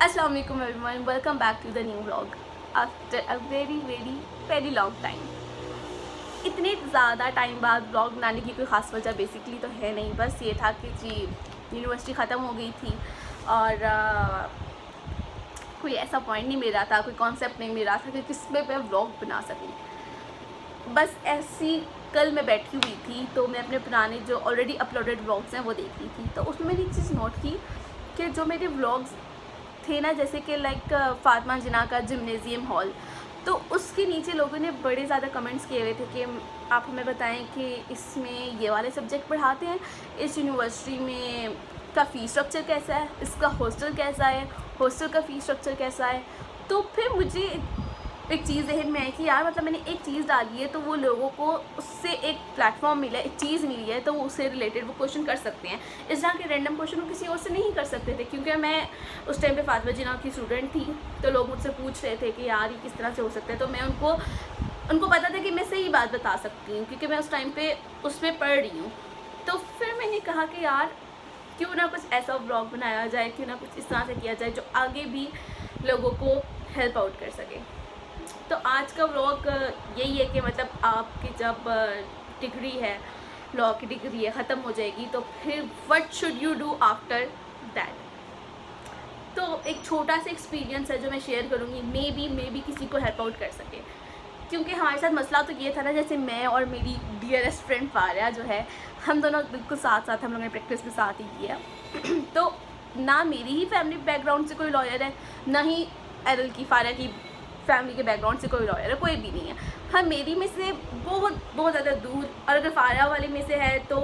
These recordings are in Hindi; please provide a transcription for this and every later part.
अस्सलाम वालेकुम everyone, welcome back to the new vlog after a very very very long time. इतने ज़्यादा टाइम बाद व्लॉग बनाने की कोई ख़ास वजह बेसिकली तो है नहीं, बस ये था कि जी यूनिवर्सिटी ख़त्म हो गई थी और कोई ऐसा पॉइंट नहीं मिल रहा था, कोई कॉन्सेप्ट नहीं मिल रहा था कि किस पे मैं व्लॉग बना सकूँ। बस ऐसी कल मैं बैठी हुई थी तो मैं अपने पुराने जो ऑलरेडी अपलोडेड व्लॉग्स हैं वो देख रही थी, तो उसमें मैंने एक चीज़ नोट की कि जो मेरे व्लॉग्स थे ना, जैसे कि लाइक फातिमा जिन्ना का जिम्नेजियम हॉल, तो उसके नीचे लोगों ने बड़े ज़्यादा कमेंट्स किए हुए थे कि आप हमें बताएं कि इसमें ये वाले सब्जेक्ट पढ़ाते हैं, इस यूनिवर्सिटी में का फ़ी स्ट्रक्चर कैसा है, इसका हॉस्टल कैसा है, हॉस्टल का फ़ी स्ट्रक्चर कैसा है। तो फिर मुझे एक चीज़ जहन में है कि यार मतलब मैंने एक चीज़ डाली है तो वो लोगों को उससे एक प्लेटफॉर्म मिला है, एक चीज़ मिली है, तो वो उससे रिलेटेड वो क्वेश्चन कर सकते हैं। इस तरह के रैंडम क्वेश्चन वो किसी और से नहीं कर सकते थे, क्योंकि मैं उस टाइम पे फातिमा जिन्ना की स्टूडेंट थी, तो लोग मुझसे पूछ रहे थे कि यार ये किस तरह से हो सकता है। तो मैं उनको पता था कि मैं सही बात बता सकती हूँ, क्योंकि मैं उस टाइम पे उसमें पढ़ रही हूँ। तो फिर मैंने कहा कि यार क्यों ना कुछ ऐसा व्लॉग बनाया जाए, क्यों ना कुछ इस तरह से किया जाए जो आगे भी लोगों को हेल्प आउट कर सके। तो आज का व्लॉग यही है कि मतलब आपकी जब डिग्री है, लॉ की डिग्री है, ख़त्म हो जाएगी, तो फिर what should you do after that. तो एक छोटा सा एक्सपीरियंस है जो मैं शेयर करूँगी, मे बी किसी को हेल्प आउट कर सके। क्योंकि हमारे साथ मसला तो ये था ना, जैसे मैं और मेरी डियरेस्ट फ्रेंड फारिया जो है, हम दोनों बिल्कुल साथ साथ हम लोगों ने प्रैक्टिस भी साथ ही की है। तो ना मेरी ही फैमिली बैकग्राउंड से कोई लॉयर है, ना ही एरल की फारिया की फैमिली के बैकग्राउंड से कोई लॉयर है, कोई भी नहीं है। हाँ, मेरी में से बहुत बहुत ज़्यादा दूर, और अगर फारिया वाले में से है तो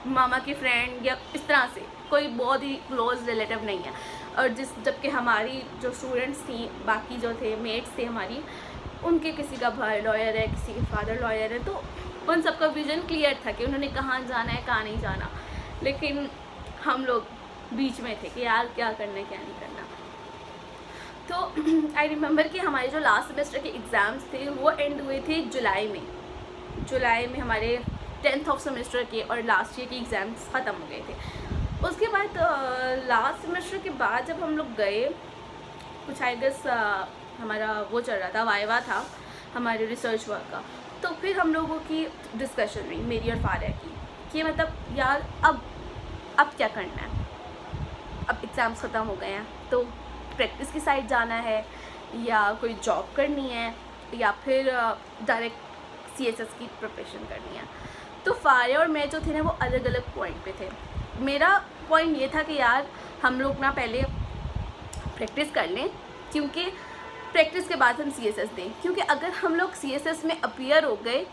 मामा की फ्रेंड या इस तरह से कोई बहुत ही क्लोज रिलेटिव नहीं है। और जबकि हमारी जो स्टूडेंट्स थी, बाकी जो थे मेट्स थे हमारी, उनके किसी का भाई लॉयर है, किसी के फादर लॉयर है, तो उन सबका विज़न क्लियर था कि उन्होंने कहाँ जाना है, कहाँ नहीं जाना। लेकिन हम लोग बीच में थे कि यार क्या करना है, क्या नहीं करना। तो आई रिमेंबर कि हमारे जो लास्ट सेमेस्टर के एग्ज़ाम्स थे वो एंड हुए थे जुलाई में हमारे 10th ऑफ सेमेस्टर के और लास्ट ईयर के एग्ज़ाम्स ख़त्म हो गए थे। उसके बाद लास्ट सेमेस्टर के बाद जब हम लोग गए, कुछ आई गेस हमारा वो चल रहा था, वाइवा था हमारे रिसर्च वर्क का। तो फिर हम लोगों की डिस्कशन हुई, मेरी और फारिया की, कि मतलब यार अब क्या करना है। अब एग्ज़ाम्स ख़त्म हो गए हैं, तो प्रैक्टिस की साइड जाना है, या कोई जॉब करनी है, या फिर डायरेक्ट CSS की प्रिपरेशन करनी है। तो फारिया और मैं जो थे ना, वो अलग अलग पॉइंट पे थे। मेरा पॉइंट ये था कि यार हम लोग ना पहले प्रैक्टिस कर लें, क्योंकि प्रैक्टिस के बाद हम CSS दें। क्योंकि अगर हम लोग CSS में अपीयर हो गए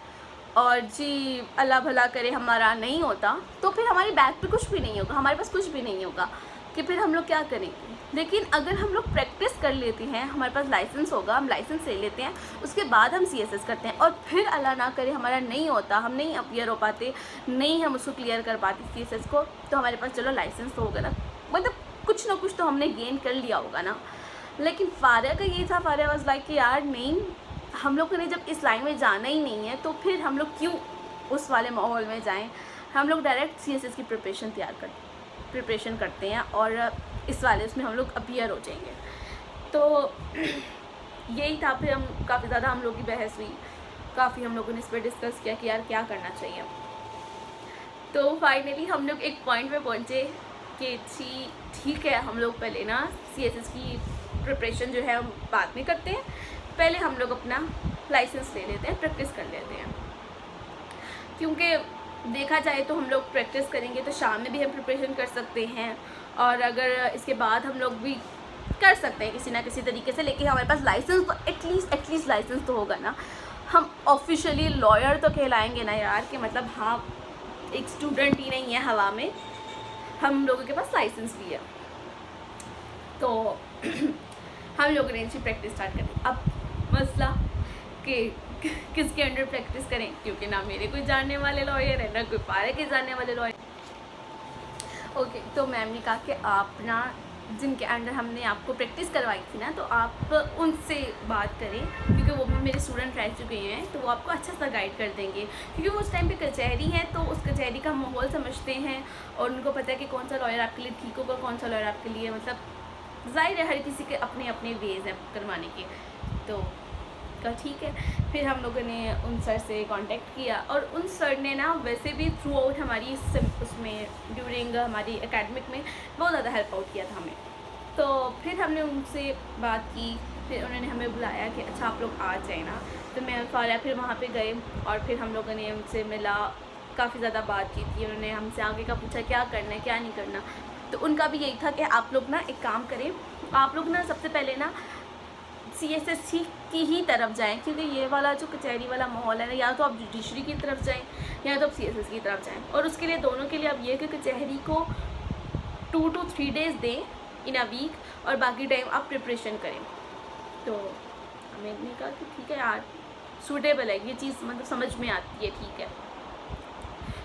और जी अल्लाह भला करे हमारा नहीं होता, तो फिर हमारी बैक पे कुछ भी नहीं होगा, हमारे पास कुछ भी नहीं होगा कि फिर हम लोग क्या करेंगे। लेकिन अगर हम लोग प्रैक्टिस कर लेते हैं, हमारे पास लाइसेंस होगा, हम लाइसेंस ले लेते हैं, उसके बाद हम CSS करते हैं, और फिर अल्लाह ना करे हमारा नहीं होता, हम नहीं अपीयर हो पाते, नहीं हम उसको क्लियर कर पाते CSS को, तो हमारे पास चलो लाइसेंस तो होगा ना, मतलब कुछ ना कुछ तो हमने गेन कर लिया होगा ना। लेकिन फारिया का ये था, फारिया वाज लाइक कि यार नहीं, हम लोग ने जब इस लाइन में जाना ही नहीं है, तो फिर हम लोग क्यों उस वाले माहौल में जाएं। हम लोग डायरेक्ट CSS की प्रिपरेशन करते हैं, और इस वाले उसमें हम लोग अपीयर हो जाएंगे। तो यही था। फिर काफ़ी ज़्यादा हम लोग की बहस हुई, काफ़ी हम लोगों ने इस पर डिस्कस किया कि यार क्या करना चाहिए। तो फाइनली हम लोग एक पॉइंट पे पहुँचे कि ठीक है, हम लोग पहले ना CSS की प्रिपरेशन जो है हम बाद में करते हैं, पहले हम लोग अपना लाइसेंस ले लेते हैं, प्रैक्टिस कर लेते हैं। क्योंकि देखा जाए तो हम लोग प्रैक्टिस करेंगे तो शाम में भी हम प्रिपरेशन कर सकते हैं, और अगर इसके बाद हम लोग भी कर सकते हैं किसी ना किसी तरीके से। लेकिन हमारे पास लाइसेंस तो एटलीस्ट लाइसेंस तो होगा ना, हम ऑफिशियली लॉयर तो कहलाएंगे ना यार, कि मतलब हाँ एक स्टूडेंट ही नहीं है हवा में, हम लोगों के पास लाइसेंस भी है। तो हम लोगों ने इसकी प्रैक्टिस स्टार्ट कर दी। अब मसला कि किसके अंडर प्रैक्टिस करें, क्योंकि ना मेरे कोई जानने वाले लॉयर है, ना कोई फारिया के जानने वाले लॉयर। ओके, तो मैम ने कहा कि आप ना जिनके अंडर हमने आपको प्रैक्टिस करवाई थी ना, तो आप उनसे बात करें, क्योंकि वो भी मेरे स्टूडेंट रह चुके हैं, तो वो आपको अच्छा सा गाइड कर देंगे। क्योंकि वो उस टाइम पे कचहरी है, तो उस कचहरी का माहौल समझते हैं, और उनको पता है कि कौन सा लॉयर आपके लिए ठीक होगा, कौन सा लॉयर आपके लिए मतलब ज़ाहिर है हर किसी के अपने अपने वेज़ हैं करवाने के। तो कहा ठीक है। फिर हम लोगों ने उन सर से कांटेक्ट किया और उन सर ने ना वैसे भी थ्रू आउट हमारी उसमें ड्यूरिंग हमारी एकेडमिक में बहुत ज़्यादा हेल्प आउट किया था हमें। तो फिर हमने उनसे बात की, फिर उन्होंने हमें बुलाया कि अच्छा आप लोग आ जाए ना। तो मैं फारिया फिर वहाँ पे गए और फिर हम लोगों ने उनसे मिला, काफ़ी ज़्यादा बातचीत की। उन्होंने हमसे आगे का पूछा क्या करना है क्या नहीं करना। तो उनका भी यही था कि आप लोग ना एक काम करें, आप लोग ना सबसे पहले ना CSSC की ही तरफ जाएं, क्योंकि ये वाला जो कचहरी वाला माहौल है ना, या तो आप जुडिशरी की तरफ जाएं या तो आप CSSC की तरफ जाएं। और उसके लिए दोनों के लिए आप ये कि कचहरी को 2 to 3 डेज़ दें इन अ वीक और बाकी टाइम आप प्रिपरेशन करें। तो हमने कहा कि ठीक है यार, सूटेबल है ये चीज़, मतलब समझ में आती है, ठीक है।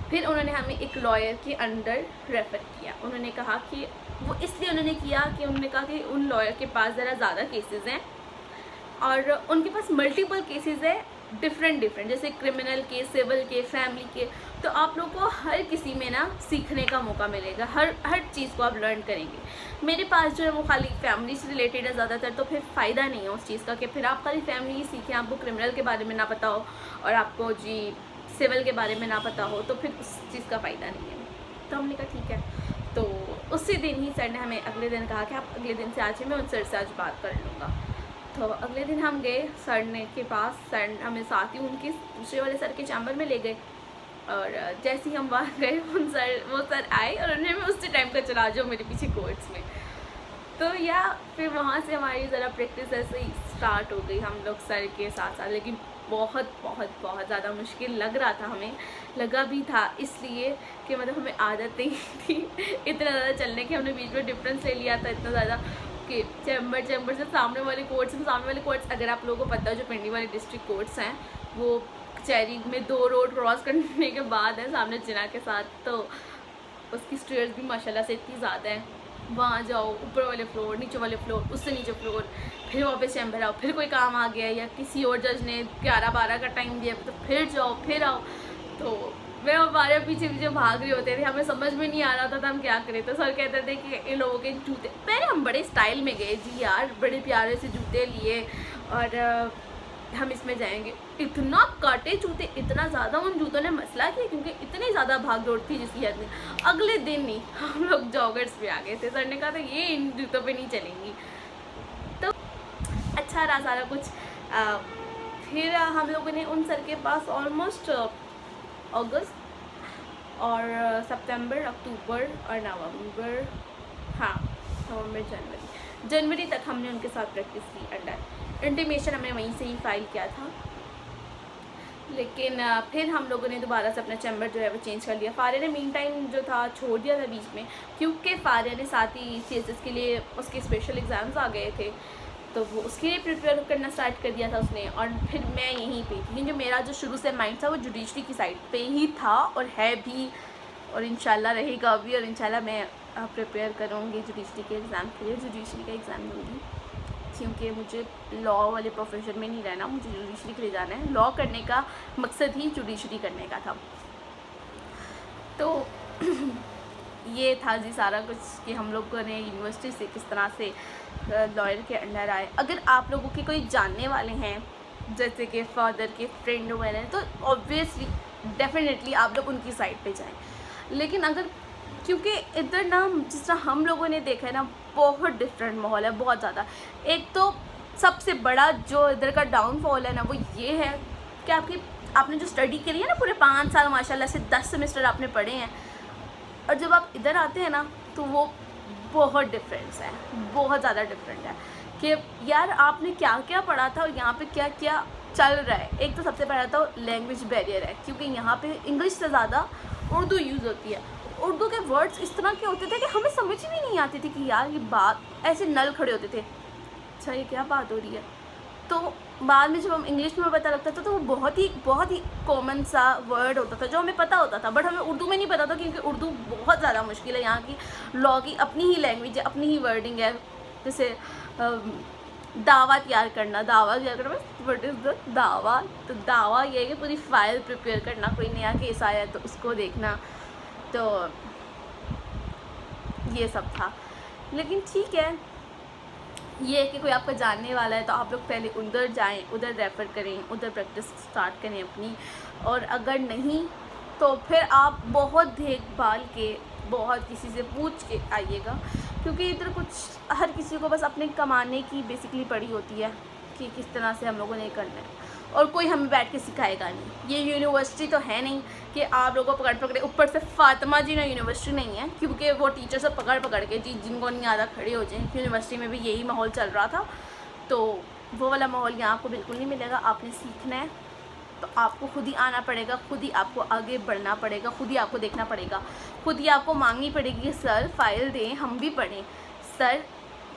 फिर उन्होंने हमें एक लॉयर के अंडर रेफ़र किया। उन्होंने कहा कि वो इसलिए उन्होंने किया कि उन्होंने कहा कि उन लॉयर के पास ज़रा ज़्यादा केसेस हैं और उनके पास मल्टीपल केसेस है डिफरेंट, जैसे क्रिमिनल केस, सिविल के, फैमिली के। तो आप लोगों को हर किसी में ना सीखने का मौका मिलेगा, हर चीज़ को आप लर्न करेंगे। मेरे पास जो है वो खाली फैमिली से रिलेटेड है ज़्यादातर, तो फिर फ़ायदा नहीं है उस चीज़ का कि फिर आप खाली फैमिली ही सीखें, आपको क्रिमिनल के बारे में ना पता हो और आपको जी सिविल के बारे में ना पता हो, तो फिर उस चीज़ का फ़ायदा नहीं है। तो हमने कहा ठीक है। तो उसी दिन ही सर ने हमें अगले दिन कहा कि आप अगले दिन से आ जाइए, मैं उन सर से आज बात कर लूँगा। तो अगले दिन हम गए सर ने के पास, सर हमें साथ ही उनके दूसरे वाले सर के चैम्बर में ले गए और जैसे ही हम वहाँ गए वो सर आए और उन्होंने हमें उसी टाइम का चला जाओ मेरे पीछे कोर्ट्स में। तो या फिर वहाँ से हमारी ज़रा प्रैक्टिस ऐसे ही स्टार्ट हो गई हम लोग सर के साथ साथ। लेकिन बहुत बहुत बहुत ज़्यादा मुश्किल लग रहा था, हमें लगा भी था इसलिए कि मतलब हमें आदत नहीं थी इतना ज़्यादा चलने की। हमने बीच में डिफरेंस ले लिया था इतना ज़्यादा कि चैम्बर से सामने वाले कोर्ट्स अगर आप लोगों को पता है जो पिंडी वाले डिस्ट्रिक्ट कोर्ट्स हैं वो कचहरी में 2 रोड क्रॉस करने के बाद है सामने जिना के साथ। तो उसकी स्टेयर्स भी माशाल्लाह से इतनी ज़्यादा है, वहाँ जाओ ऊपर वाले फ्लोर, नीचे वाले फ्लोर, उससे नीचे फ्लोर, फिर वापस चैम्बर आओ, फिर कोई काम आ गया या किसी और जज ने 11-12 का टाइम दिया तो फिर जाओ फिर आओ। तो मैं हमारे पीछे पीछे भाग रहे होते थे, हमें समझ में नहीं आ रहा था हम क्या करें। तो सर कहते थे कि इन लोगों के जूते, पहले हम बड़े स्टाइल में गए जी यार, बड़े प्यारे से जूते लिए और हम इसमें जाएंगे, इतना काटे जूते, इतना ज़्यादा उन जूतों ने मसला किया क्योंकि इतनी ज़्यादा भाग दौड़ थी जिसकी हद नहीं। अगले दिन नहीं हम लोग जॉगर्स पे आ गए थे, सर ने कहा था ये इन जूतों पे नहीं चलेंगी। तो अच्छा रहा सारा कुछ। फिर हम लोगों ने उन सर के पास ऑलमोस्ट अगस्त और सितंबर, अक्टूबर और नवंबर, हाँ नवंबर जनवरी तक हमने उनके साथ प्रैक्टिस की। अंडर इंटीमेशन हमने वहीं से ही फाइल किया था। लेकिन फिर हम लोगों ने दोबारा से अपना चैम्बर जो है वो चेंज कर लिया। फारिया ने मीन टाइम जो था छोड़ दिया था बीच में, क्योंकि फारिया ने साथ ही CSS के लिए उसके स्पेशल एग्ज़ाम्स आ गए थे तो वो उसके लिए प्रिपेयर करना स्टार्ट कर दिया था उसने। और फिर मैं यहीं पे थी क्योंकि मेरा जो शुरू से माइंड था वो जुडिशरी की साइड पे ही था और है भी और इंशाल्लाह रहेगा भी। और इंशाल्लाह मैं प्रिपेयर करूँगी जुडिशरी के एग्ज़ाम के लिए, जुडिशरी का एग्ज़ाम दूँगी क्योंकि मुझे लॉ वाले प्रोफेशन में नहीं रहना, मुझे जुडिशरी के लिए जाना है। लॉ करने का मकसद ही जुडिशरी करने का था। तो ये था जी सारा कुछ कि हम लोगों ने यूनिवर्सिटी से किस तरह से लॉयर के अंडर आए। अगर आप लोगों के कोई जानने वाले हैं जैसे कि फादर के फ्रेंड वगैरह तो ऑब्वियसली डेफिनेटली आप लोग उनकी साइड पे जाएं। लेकिन अगर क्योंकि इधर ना जिस तरह हम लोगों ने देखा है ना बहुत डिफरेंट माहौल है, बहुत ज़्यादा। एक तो सबसे बड़ा जो इधर का डाउनफॉल है ना वो ये है कि आपने जो स्टडी करी है ना पूरे 5 साल माशाल्लाह से 10 सेमेस्टर आपने पढ़े हैं और जब आप इधर आते हैं ना तो वो बहुत डिफरेंस है, बहुत ज़्यादा डिफरेंट है कि यार आपने क्या क्या पढ़ा था और यहाँ पे क्या क्या चल रहा है। एक तो सबसे पहला तो लैंग्वेज बैरियर है क्योंकि यहाँ पे इंग्लिश से ज़्यादा उर्दू यूज़ होती है। उर्दू के वर्ड्स इस तरह के होते थे कि हमें समझ भी नहीं आती थी कि यार ये बात, ऐसे नल खड़े होते थे, अच्छा ये क्या बात हो रही है। तो बाद में जब हम इंग्लिश में पता लगता था तो वो बहुत ही कॉमन सा वर्ड होता था जो हमें पता होता था, बट हमें उर्दू में नहीं पता था क्योंकि उर्दू बहुत ज़्यादा मुश्किल है। यहाँ की लॉ की अपनी ही लैंग्वेज है, अपनी ही वर्डिंग है। जैसे दावा तैयार करना व्हाट इज़ द दावा, तो दावा ये है कि पूरी फाइल प्रिपेयर करना, कोई नया केस आया है तो उसको देखना, तो ये सब था। लेकिन ठीक है ये है कि कोई आपका जानने वाला है तो आप लोग पहले उधर जाएं, उधर रेफ़र करें, उधर प्रैक्टिस स्टार्ट करें अपनी। और अगर नहीं तो फिर आप बहुत देखभाल के, बहुत किसी से पूछ के आइएगा, क्योंकि इधर कुछ हर किसी को बस अपने कमाने की बेसिकली पड़ी होती है कि किस तरह से हम लोगों ने करना है, और कोई हमें बैठ के सिखाएगा नहीं। ये यूनिवर्सिटी तो है नहीं कि आप लोगों को पकड़ पकड़े, ऊपर से फातिमा जी ना यूनिवर्सिटी नहीं है, क्योंकि वो टीचर सब पकड़ पकड़ के जी जिनको नहीं आता खड़े हो जाएं। यूनिवर्सिटी में भी यही माहौल चल रहा था, तो वो वाला माहौल यहाँ आपको बिल्कुल नहीं मिलेगा। आपने सीखना है तो आपको खुद ही आना पड़ेगा, खुद ही आपको आगे बढ़ना पड़ेगा, खुद ही आपको देखना पड़ेगा, खुद ही आपको मांगनी पड़ेगी कि सर फाइल दें, हम भी पढ़ें। सर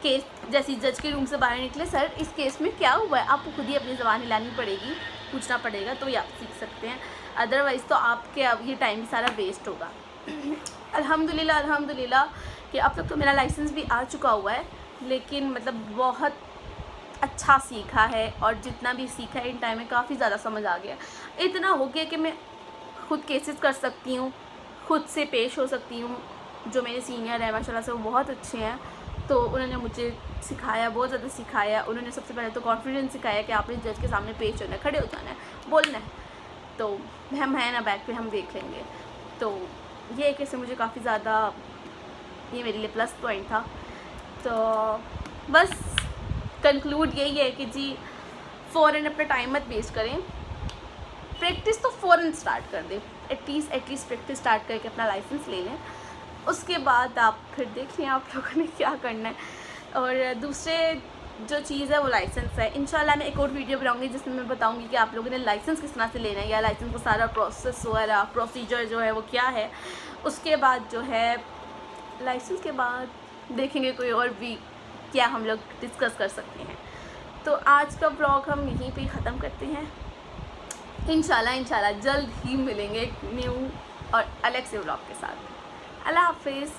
केस जैसे जज के रूम से बाहर निकले, सर इस केस में क्या हुआ है, आपको खुद ही अपनी ज़बान हिलानी पड़ेगी, पूछना पड़ेगा, तो ये आप सीख सकते हैं। अदरवाइज़ तो आपके अब ये टाइम सारा वेस्ट होगा। अल्हम्दुलिल्लाह कि अब तक तो मेरा लाइसेंस भी आ चुका हुआ है, लेकिन मतलब बहुत अच्छा सीखा है, और जितना भी सीखा है इन टाइम में काफ़ी ज़्यादा समझ आ गया। इतना हो गया कि मैं खुद केसेस कर सकती हूँ, खुद से पेश हो सकती हूँ। जो मेरे सीनियर हैं माशाल्लाह से वो बहुत अच्छे हैं, तो उन्होंने मुझे सिखाया, बहुत ज़्यादा सिखाया। उन्होंने सबसे पहले तो कॉन्फिडेंस सिखाया कि आपने जज के सामने पेश होना है, खड़े हो जाना है, बोलना है, तो हम हैं ना बैक पे, हम देख लेंगे। तो ये एक ऐसे मुझे काफ़ी ज़्यादा, ये मेरे लिए प्लस पॉइंट था। तो बस कंक्लूड यही है कि जी फ़ौरन अपना टाइम मत वेस्ट करें, प्रैक्टिस तो फ़ौरन स्टार्ट कर दें, एटलीस्ट प्रैक्टिस स्टार्ट करके अपना लाइसेंस ले लें। उसके बाद आप फिर देख लें आप लोगों ने क्या करना है। और दूसरे जो चीज़ है वो लाइसेंस है। इंशाल्लाह मैं एक और वीडियो बनाऊंगी जिसमें मैं बताऊंगी कि आप लोगों ने लाइसेंस किस तरह से लेना है, या लाइसेंस का सारा प्रोसेस वगैरह प्रोसीजर जो है वो क्या है। उसके बाद जो है लाइसेंस के बाद देखेंगे कोई और भी क्या हम लोग डिस्कस कर सकते हैं। तो आज का ब्लॉग हम यहीं पे ख़त्म करते हैं। इंशाल्लाह जल्द ही मिलेंगे एक न्यू और अलग से ब्लॉग के साथ। अल्लाह हाफिज़।